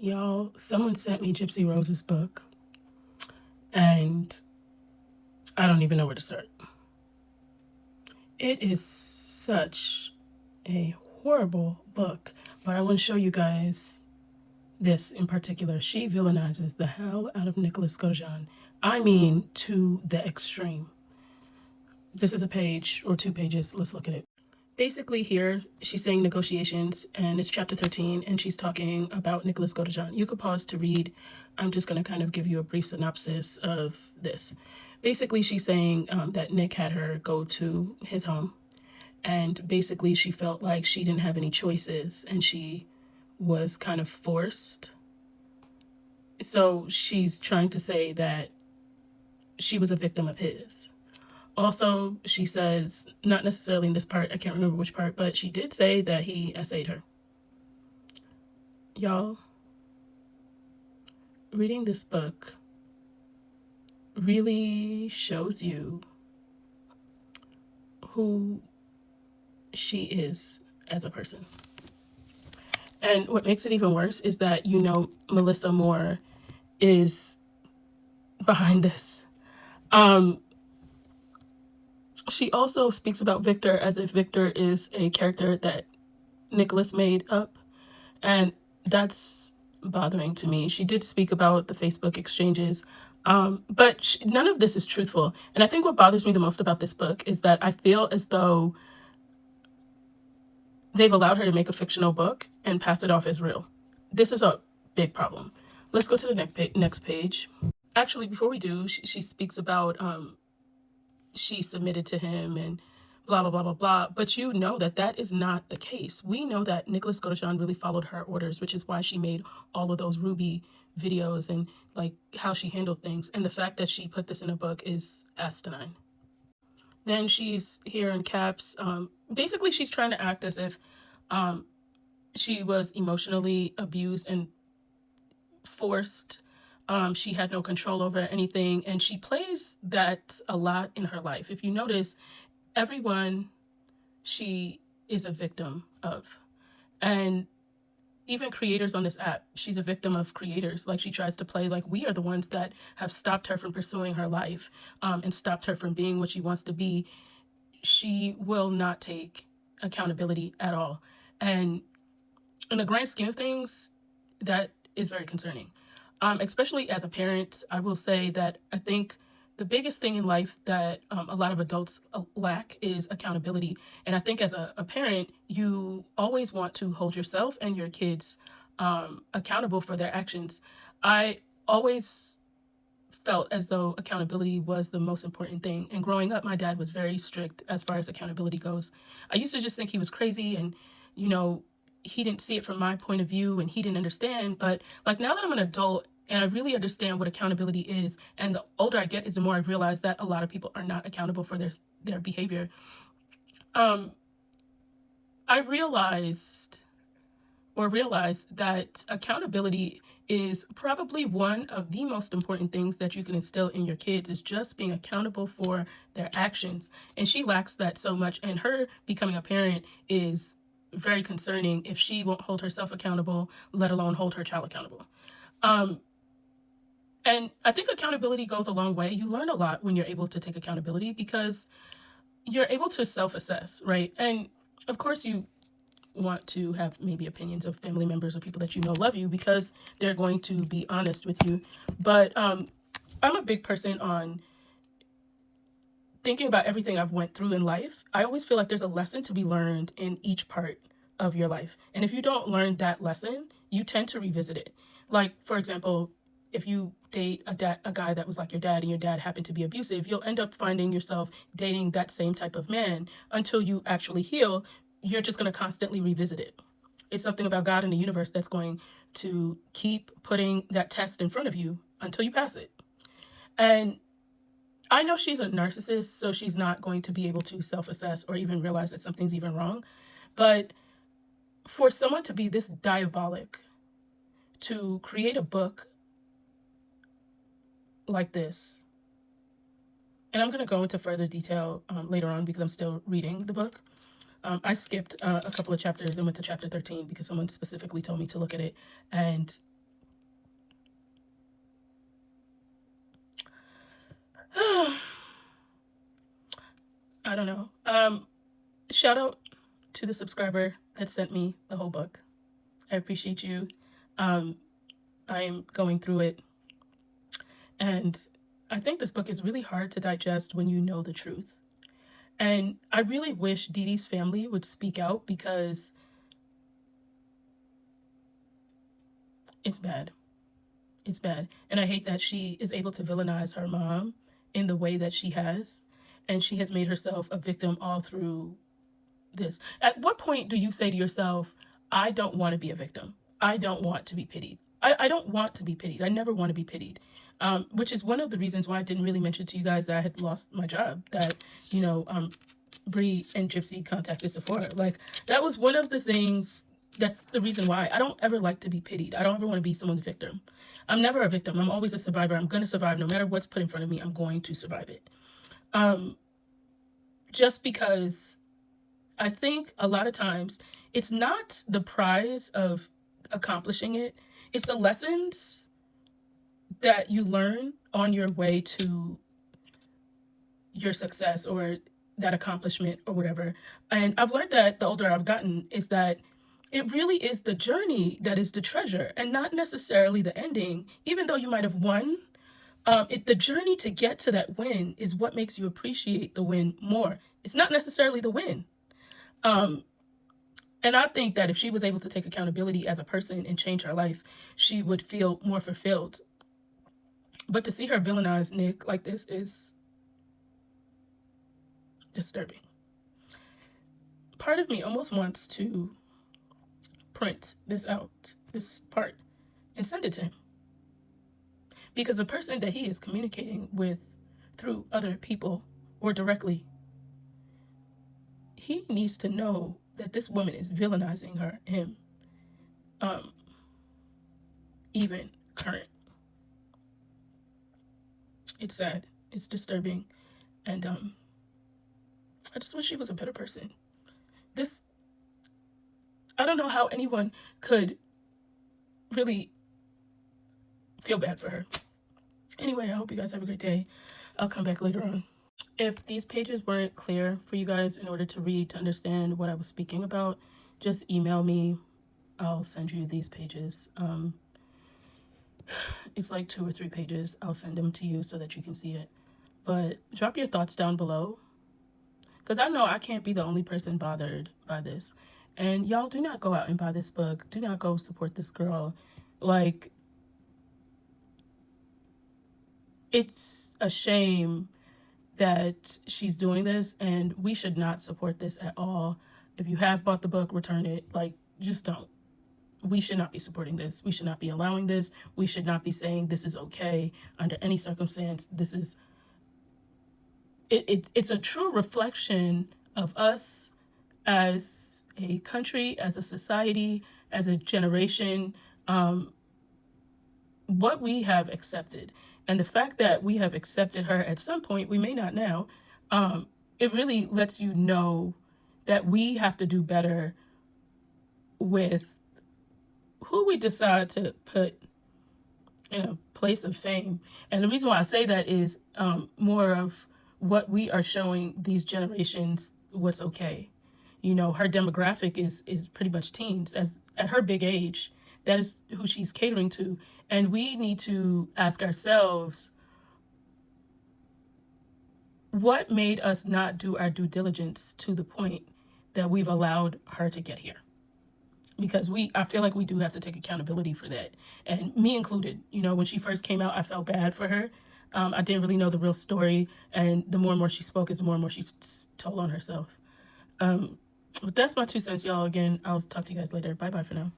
Y'all, someone sent me Gypsy Rose's book, and I don't even know where to start. It is such a horrible book, but I want to show you guys this in particular. She villainizes the hell out of Nicholas Godejohn. I mean, to the extreme. This is a page or 2 pages. Let's look at it. Basically here, she's saying negotiations, and it's chapter 13, and she's talking about Nicholas Godejohn. You could pause to read. I'm just going to kind of give you a brief synopsis of this. Basically, she's saying that Nick had her go to his home, and basically she felt like she didn't have any choices, and she was kind of forced. So she's trying to say that she was a victim of his. Also, she says, not necessarily in this part, I can't remember which part, but she did say that he essayed her. Y'all, reading this book really shows you who she is as a person. And what makes it even worse is that, you know, Melissa Moore is behind this. She also speaks about Victor as if Victor is a character that Nicholas made up, and that's bothering to me. She did speak about the Facebook exchanges, but none of this is truthful. And I think what bothers me the most about this book is that I feel as though they've allowed her to make a fictional book and pass it off as real. This is a big problem. Let's go to the next page. Actually, before we do, she speaks about she submitted to him and blah, blah, blah, blah, blah. But you know that that is not the case. We know that Nicholas Godejohn really followed her orders, which is why she made all of those Ruby videos and like how she handled things. And the fact that she put this in a book is asinine. Then she's here in caps. Basically, she's trying to act as if she was emotionally abused and forced. She had no control over anything, and she plays that a lot in her life. If you notice, everyone she is a victim of, and even creators on this app, she's a victim of creators. Like, she tries to play like we are the ones that have stopped her from pursuing her life, and stopped her from being what she wants to be. She will not take accountability at all, and in the grand scheme of things, that is very concerning. Especially as a parent, I will say that I think the biggest thing in life that a lot of adults lack is accountability. And I think as a parent, you always want to hold yourself and your kids accountable for their actions. I always felt as though accountability was the most important thing. And growing up, my dad was very strict as far as accountability goes. I used to just think he was crazy, and, you know, he didn't see it from my point of view and he didn't understand. But like, now that I'm an adult and I really understand what accountability is, and the older I get is the more I realize that a lot of people are not accountable for their behavior. I realized that accountability is probably one of the most important things that you can instill in your kids, is just being accountable for their actions. And she lacks that so much, and her becoming a parent is very concerning if she won't hold herself accountable, let alone hold her child accountable. And I think accountability goes a long way. You learn a lot when you're able to take accountability because you're able to self-assess, right? And of course you want to have maybe opinions of family members or people that you know love you, because they're going to be honest with you. But I'm a big person on thinking about everything I've went through in life. I always feel like there's a lesson to be learned in each part of your life. And if you don't learn that lesson, you tend to revisit it. Like, for example, if you date a guy that was like your dad and your dad happened to be abusive, you'll end up finding yourself dating that same type of man until you actually heal. You're just going to constantly revisit it. It's something about God and the universe that's going to keep putting that test in front of you until you pass it. And I know she's a narcissist, so she's not going to be able to self-assess or even realize that something's even wrong. But for someone to be this diabolic, to create a book like this, and I'm going to go into further detail later on because I'm still reading the book. I skipped a couple of chapters and went to chapter 13 because someone specifically told me to look at it. And I don't know. Shout out to the subscriber that sent me the whole book. I appreciate you. I'm going through it, and I think this book is really hard to digest when you know the truth. And I really wish Dee Dee's family would speak out, because it's bad. It's bad. And I hate that she is able to villainize her mom in the way that she has. And she has made herself a victim all through this. At what point do you say to yourself, I don't want to be a victim. I don't want to be pitied. I don't want to be pitied. I never want to be pitied. Which is one of the reasons why I didn't really mention to you guys that I had lost my job. That, you know, Bree and Gypsy contacted Sephora. Like, that was one of the things. That's the reason why I don't ever like to be pitied. I don't ever want to be someone's victim. I'm never a victim. I'm always a survivor. I'm going to survive. No matter what's put in front of me, I'm going to survive it. Just because I think a lot of times it's not the prize of accomplishing it. It's the lessons that you learn on your way to your success or that accomplishment or whatever. And I've learned that the older I've gotten is that it really is the journey that is the treasure, and not necessarily the ending. Even though you might have won, the journey to get to that win is what makes you appreciate the win more. It's not necessarily the win. And I think that if she was able to take accountability as a person and change her life, she would feel more fulfilled. But to see her villainize Nick like this is disturbing. Part of me almost wants to print this out, this part, and send it to him. Because the person that he is communicating with through other people or directly, he needs to know that this woman is villainizing him, even current. It's sad. It's disturbing. And I just wish she was a better person. I don't know how anyone could really feel bad for her. Anyway, I hope you guys have a great day. I'll come back later on. If these pages weren't clear for you guys in order to read, to understand what I was speaking about, just email me. I'll send you these pages. It's like 2 or 3 pages. I'll send them to you so that you can see it. But drop your thoughts down below, because I know I can't be the only person bothered by this. And y'all, do not go out and buy this book. Do not go support this girl. Like, it's a shame that she's doing this, and we should not support this at all. If you have bought the book, return it. Like, just don't. We should not be supporting this. We should not be allowing this. We should not be saying this is okay under any circumstance. This is, it's a true reflection of us as a country, as a society, as a generation, what we have accepted. And the fact that we have accepted her at some point, we may not now, it really lets you know that we have to do better with who we decide to put in a place of fame. And the reason why I say that is more of what we are showing these generations what's okay. You know, her demographic is pretty much teens. As at her big age, that is who she's catering to. And we need to ask ourselves, what made us not do our due diligence to the point that we've allowed her to get here? Because I feel like we do have to take accountability for that. And me included. You know, when she first came out, I felt bad for her. I didn't really know the real story. And the more and more she spoke, is the more and more she told on herself. But that's my 2 cents, y'all. Again, I'll talk to you guys later. Bye-bye for now.